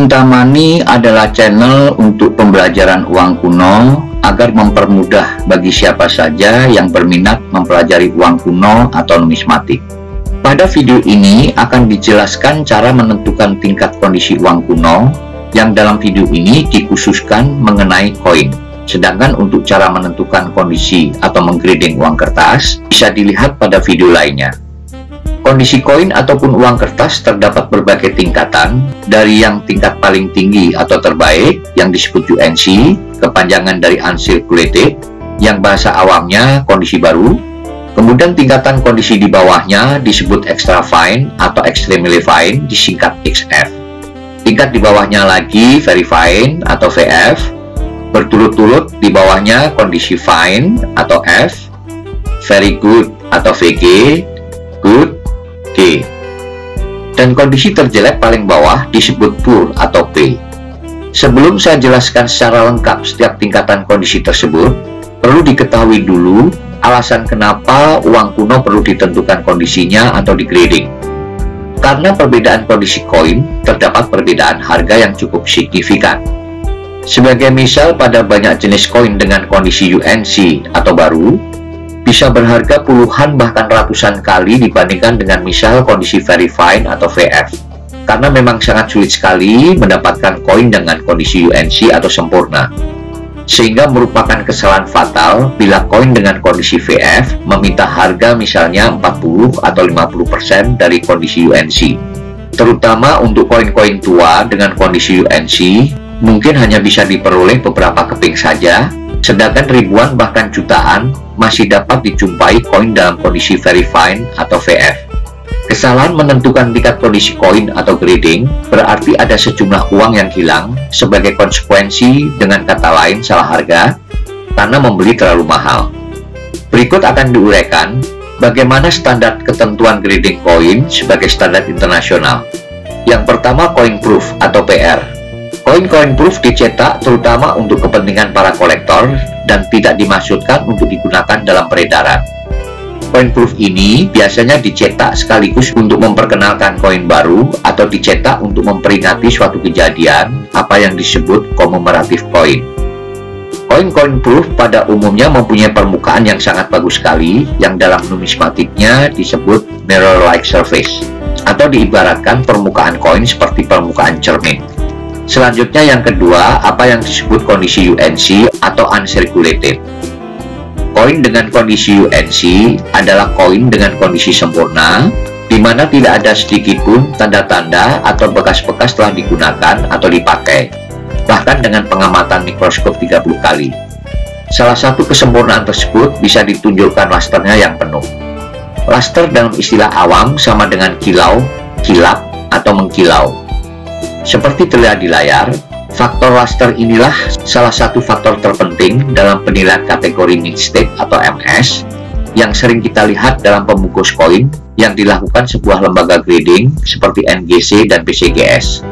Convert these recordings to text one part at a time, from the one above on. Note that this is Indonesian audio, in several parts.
Cinta Money adalah channel untuk pembelajaran uang kuno agar mempermudah bagi siapa saja yang berminat mempelajari uang kuno atau numismatik. Pada video ini akan dijelaskan cara menentukan tingkat kondisi uang kuno, yang dalam video ini dikhususkan mengenai koin. Sedangkan untuk cara menentukan kondisi atau menggrading uang kertas bisa dilihat pada video lainnya. Kondisi koin ataupun uang kertas terdapat berbagai tingkatan, dari yang tingkat paling tinggi atau terbaik yang disebut UNC, kepanjangan dari uncirculated, yang bahasa awamnya kondisi baru. Kemudian tingkatan kondisi di bawahnya disebut extra fine atau extremely fine, disingkat XF. Tingkat di bawahnya lagi very fine atau VF. Berturut-turut di bawahnya kondisi fine atau F, very good atau VG, good, G. Dan kondisi terjelek paling bawah disebut poor atau P. Sebelum saya jelaskan secara lengkap setiap tingkatan kondisi tersebut, perlu diketahui dulu alasan kenapa uang kuno perlu ditentukan kondisinya atau di grading. Karena perbedaan kondisi koin, terdapat perbedaan harga yang cukup signifikan. Sebagai misal, pada banyak jenis koin dengan kondisi UNC atau baru, bisa berharga puluhan bahkan ratusan kali dibandingkan dengan misal kondisi very fine atau VF. Karena memang sangat sulit sekali mendapatkan koin dengan kondisi UNC atau sempurna. Sehingga merupakan kesalahan fatal bila koin dengan kondisi VF meminta harga misalnya 40 atau 50% dari kondisi UNC. Terutama untuk koin-koin tua dengan kondisi UNC, mungkin hanya bisa diperoleh beberapa keping saja, sedangkan ribuan bahkan jutaan masih dapat dijumpai koin dalam kondisi very fine atau VF. Kesalahan menentukan tingkat kondisi koin atau grading berarti ada sejumlah uang yang hilang sebagai konsekuensi, dengan kata lain salah harga, karena membeli terlalu mahal. Berikut akan diuraikan bagaimana standar ketentuan grading koin sebagai standar internasional. Yang pertama, coin proof atau PR. Koin-koin proof dicetak terutama untuk kepentingan para kolektor dan tidak dimaksudkan untuk digunakan dalam peredaran. Koin proof ini biasanya dicetak sekaligus untuk memperkenalkan koin baru atau dicetak untuk memperingati suatu kejadian, apa yang disebut commemorative coin. Koin-koin proof pada umumnya mempunyai permukaan yang sangat bagus sekali, yang dalam numismatiknya disebut mirror-like surface, atau diibaratkan permukaan koin seperti permukaan cermin. Selanjutnya yang kedua, apa yang disebut kondisi UNC atau uncirculated. Koin dengan kondisi UNC adalah koin dengan kondisi sempurna, di mana tidak ada sedikit pun tanda-tanda atau bekas-bekas telah digunakan atau dipakai, bahkan dengan pengamatan mikroskop 30 kali. Salah satu kesempurnaan tersebut bisa ditunjukkan lasternya yang penuh. Laster dalam istilah awam sama dengan kilau, kilap, atau mengkilau. Seperti terlihat di layar, faktor laster inilah salah satu faktor terpenting dalam penilaian kategori mint state atau MS yang sering kita lihat dalam pembungkus koin yang dilakukan sebuah lembaga grading seperti NGC dan BCGS.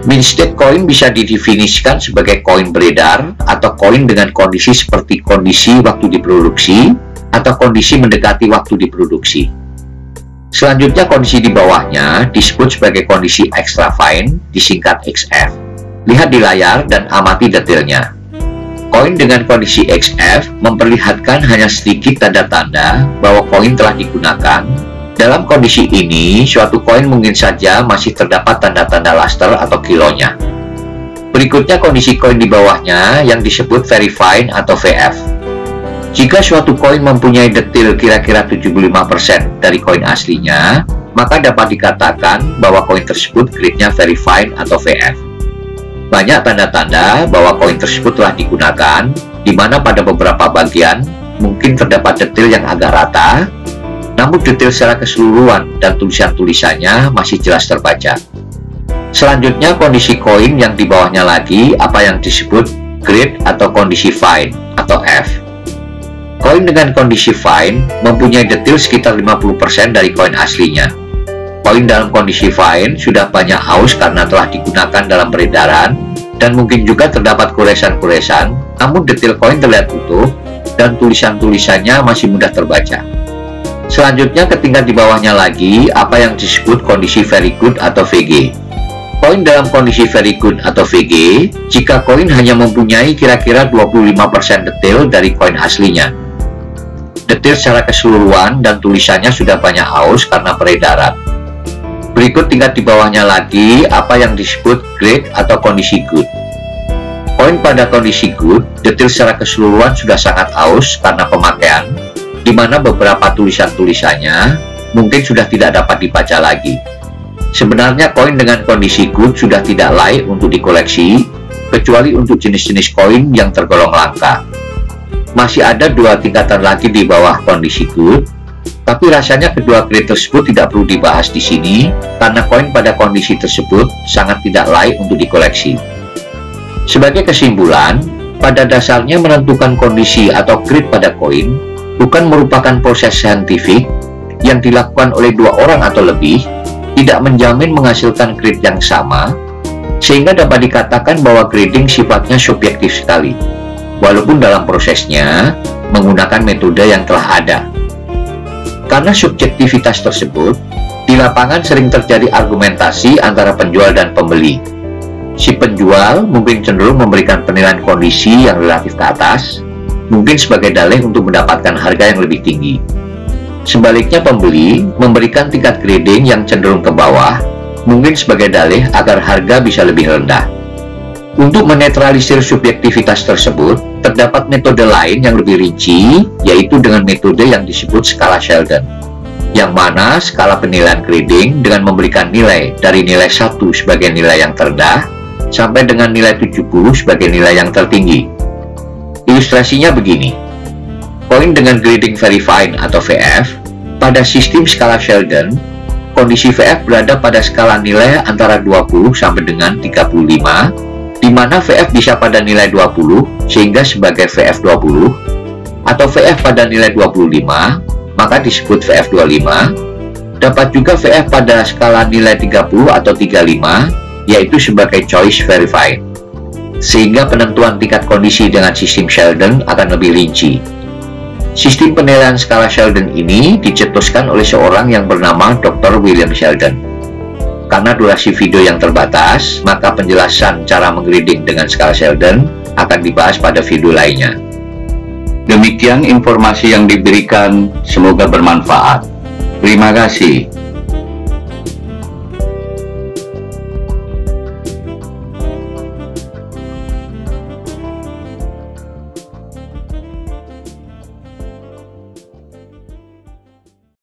Mint state koin bisa didefinisikan sebagai koin beredar atau koin dengan kondisi seperti kondisi waktu diproduksi atau kondisi mendekati waktu diproduksi. Selanjutnya kondisi di bawahnya disebut sebagai kondisi extra fine, disingkat XF. Lihat di layar dan amati detailnya. Koin dengan kondisi XF memperlihatkan hanya sedikit tanda-tanda bahwa koin telah digunakan. Dalam kondisi ini, suatu koin mungkin saja masih terdapat tanda-tanda laster atau kilonya. Berikutnya kondisi koin di bawahnya yang disebut very fine atau VF. Jika suatu koin mempunyai detail kira-kira 75% dari koin aslinya, maka dapat dikatakan bahwa koin tersebut grade-nya very fine atau VF. Banyak tanda-tanda bahwa koin tersebut telah digunakan, di mana pada beberapa bagian mungkin terdapat detail yang agak rata, namun detail secara keseluruhan dan tulisan-tulisannya masih jelas terbaca. Selanjutnya kondisi koin yang di bawahnya lagi, apa yang disebut grade atau kondisi fine atau F. Koin dengan kondisi fine mempunyai detail sekitar 50% dari koin aslinya. Koin dalam kondisi fine sudah banyak haus karena telah digunakan dalam peredaran, dan mungkin juga terdapat goresan-goresan, namun detail koin terlihat utuh dan tulisan-tulisannya masih mudah terbaca. Selanjutnya ke tingkat di bawahnya lagi, apa yang disebut kondisi very good atau VG. Koin dalam kondisi very good atau VG jika koin hanya mempunyai kira-kira 25% detail dari koin aslinya. Detail secara keseluruhan dan tulisannya sudah banyak aus karena peredaran. Berikut tingkat di bawahnya lagi apa yang disebut grade atau kondisi good. Koin pada kondisi good, detail secara keseluruhan sudah sangat aus karena pemakaian, di mana beberapa tulisan-tulisannya mungkin sudah tidak dapat dibaca lagi. Sebenarnya koin dengan kondisi good sudah tidak layak untuk dikoleksi, kecuali untuk jenis-jenis koin yang tergolong langka. Masih ada dua tingkatan lagi di bawah kondisi good, tapi rasanya kedua grade tersebut tidak perlu dibahas di sini, karena koin pada kondisi tersebut sangat tidak layak untuk dikoleksi. Sebagai kesimpulan, pada dasarnya menentukan kondisi atau grade pada koin bukan merupakan proses saintifik yang dilakukan oleh dua orang atau lebih, tidak menjamin menghasilkan grade yang sama, sehingga dapat dikatakan bahwa grading sifatnya subjektif sekali, walaupun dalam prosesnya menggunakan metode yang telah ada. Karena subjektivitas tersebut, di lapangan sering terjadi argumentasi antara penjual dan pembeli. Si penjual mungkin cenderung memberikan penilaian kondisi yang relatif ke atas, mungkin sebagai dalih untuk mendapatkan harga yang lebih tinggi. Sebaliknya pembeli memberikan tingkat grading yang cenderung ke bawah, mungkin sebagai dalih agar harga bisa lebih rendah. Untuk menetralisir subjektivitas tersebut, terdapat metode lain yang lebih rinci, yaitu dengan metode yang disebut skala Sheldon, yang mana skala penilaian grading dengan memberikan nilai dari nilai 1 sebagai nilai yang terendah, sampai dengan nilai 70 sebagai nilai yang tertinggi. Ilustrasinya begini. Koin dengan grading very fine atau VF, pada sistem skala Sheldon, kondisi VF berada pada skala nilai antara 20 sampai dengan 35, di mana VF bisa pada nilai 20 sehingga sebagai VF 20, atau VF pada nilai 25, maka disebut VF 25, dapat juga VF pada skala nilai 30 atau 35, yaitu sebagai choice very fine. Sehingga penentuan tingkat kondisi dengan sistem Sheldon akan lebih rinci. Sistem penilaian skala Sheldon ini dicetuskan oleh seorang yang bernama Dr. William Sheldon. Karena durasi video yang terbatas, maka penjelasan cara menggrading dengan skala Sheldon akan dibahas pada video lainnya. Demikian informasi yang diberikan, semoga bermanfaat. Terima kasih.